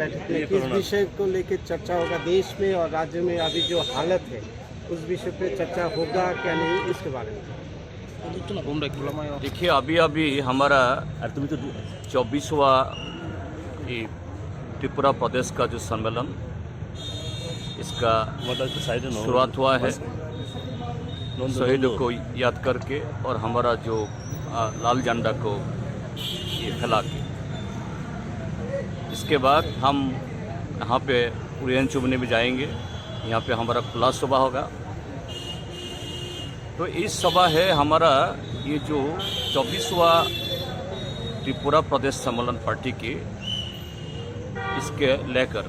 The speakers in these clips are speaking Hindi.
बैठक में किस विषय को लेकर चर्चा होगा? देश में और राज्य में अभी जो हालत है उस विषय पे चर्चा होगा क्या नहीं, इसके बारे में देखिए, अभी अभी हमारा 24वां त्रिपुरा प्रदेश का जो सम्मेलन, इसका शुरुआत हुआ है शहीदों को याद करके और हमारा जो लाल झंडा को ये फैला के। इसके बाद हम यहाँ पे उड़ियन चुभने भी जाएंगे। यहाँ पे हमारा खुला सभा होगा। तो इस सभा है हमारा ये जो 24वां त्रिपुरा प्रदेश सम्मेलन पार्टी की, इसके लेकर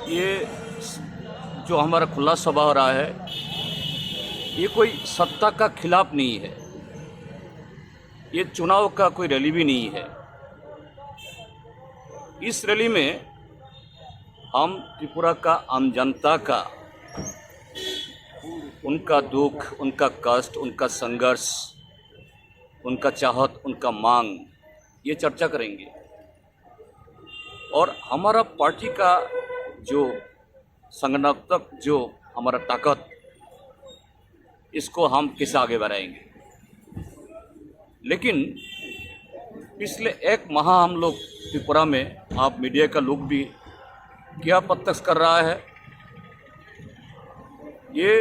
ये जो हमारा खुला सभा हो रहा है, ये कोई सत्ता का खिलाफ नहीं है, ये चुनाव का कोई रैली भी नहीं है। इस रैली में हम त्रिपुरा का आम जनता का, उनका दुख, उनका कष्ट, उनका संघर्ष, उनका चाहत, उनका मांग, ये चर्चा करेंगे। और हमारा पार्टी का जो संगठनात्मक जो हमारा ताकत, इसको हम कैसे आगे बढ़ाएंगे। लेकिन पिछले एक माह हम लोग त्रिपुरा में, आप मीडिया का लोग भी क्या प्रत्यक्ष कर रहा है, ये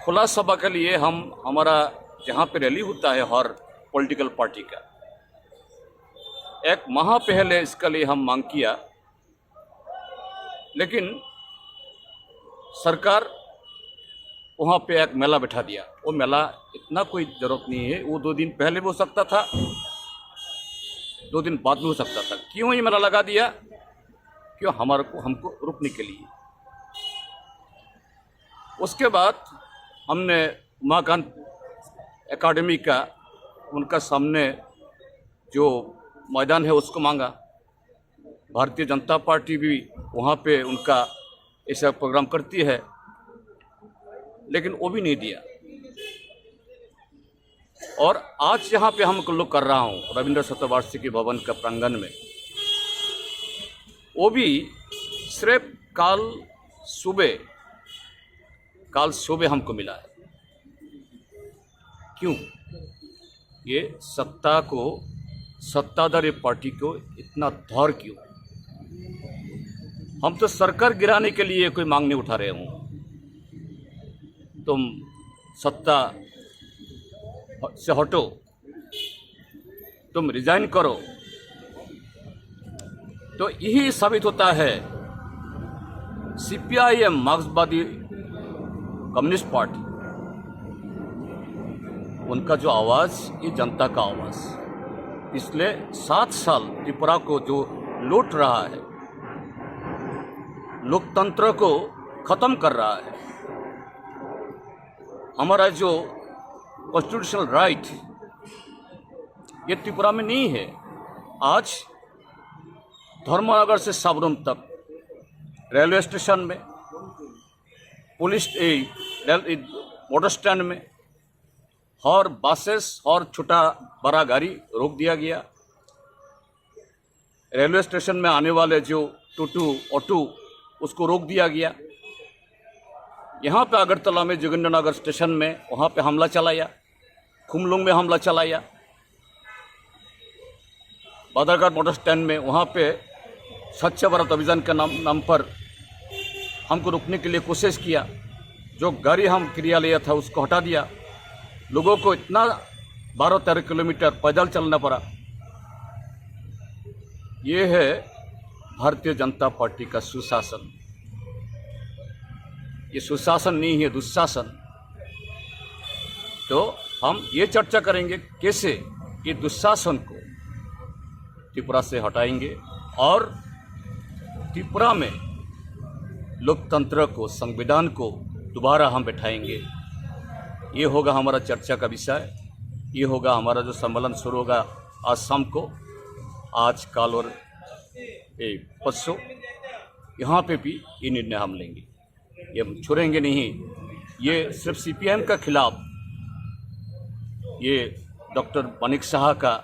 खुला सभा के लिए हमारा जहाँ पे रैली होता है हर पॉलिटिकल पार्टी का, एक माह पहले इसके लिए हम मांग किया। लेकिन सरकार वहाँ पे एक मेला बैठा दिया। वो मेला इतना कोई ज़रूरत नहीं है, वो 2 दिन पहले भी हो सकता था, 2 दिन बाद में हो सकता था। क्यों ये मेला लगा दिया? क्यों? हमको रुकने के लिए। उसके बाद हमने उमाकांत एकेडमी का, उनका सामने जो मैदान है उसको मांगा। भारतीय जनता पार्टी भी वहाँ पे उनका ऐसा प्रोग्राम करती है, लेकिन वो भी नहीं दिया। और आज यहाँ पे हम लोग कर रहा हूँ रविंद्र शतवार्षिकी भवन का प्रांगण में, वो भी सिर्फ काल सुबह हमको मिला है। क्यों? ये सत्ताधारी पार्टी को इतना धौर क्यों? हम तो सरकार गिराने के लिए कोई मांग नहीं उठा रहे हूँ। तुम सत्ता से हटो, तुम रिजाइन करो। तो यही साबित होता है सीपीआईएम, मार्क्सवादी कम्युनिस्ट पार्टी, उनका जो आवाज़, ये जनता का आवाज़ पिछले 7 साल त्रिपुरा को जो लूट रहा है, लोकतंत्र को खत्म कर रहा है, हमारा जो कॉन्स्टिट्यूशनल राइट, ये त्रिपुरा में नहीं है। आज धर्मनगर से साबरम तक रेलवे स्टेशन में, पुलिस मोटर स्टैंड में, और बसेस और छोटा बड़ा गाड़ी रोक दिया गया। रेलवे स्टेशन में आने वाले जो टूटू ऑटो, उसको रोक दिया गया। यहाँ पे अगरतला में जोगिंद्रनगर स्टेशन में, वहाँ पे हमला चलाया, खुमलुंग में हमला चलाया, बादरघाट मोटर स्टैंड में, वहाँ पे स्वच्छ भारत अभियान के नाम पर हमको रुकने के लिए कोशिश किया। जो गाड़ी हम किराया लिया था उसको हटा दिया। लोगों को इतना 12-13 किलोमीटर पैदल चलना पड़ा। ये है भारतीय जनता पार्टी का सुशासन। ये सुशासन नहीं है, दुशासन। तो हम ये चर्चा करेंगे कैसे ये दुशासन को त्रिपुरा से हटाएंगे और त्रिपुरा में लोकतंत्र को, संविधान को दोबारा हम बैठाएंगे। ये होगा हमारा चर्चा का विषय। ये होगा हमारा जो सम्मेलन शुरू होगा आज शाम को, आज, कल और परसों। यहाँ पे भी ये निर्णय हम लेंगे, ये हम छोड़ेंगे नहीं। ये सिर्फ सीपीएम का खिलाफ, ये डॉक्टर मानिक शाह का,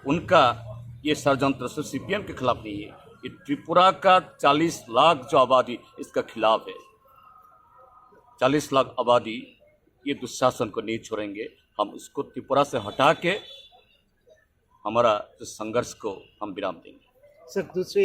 उनका ये षड्यंत्र सिर्फ सीपीएम के खिलाफ नहीं है, ये त्रिपुरा का 40 लाख जो आबादी इसका खिलाफ है। 40 लाख आबादी ये दुशासन को नहीं छोड़ेंगे। हम इसको त्रिपुरा से हटा के हमारा जो संघर्ष को हम विराम देंगे। सर दूसरी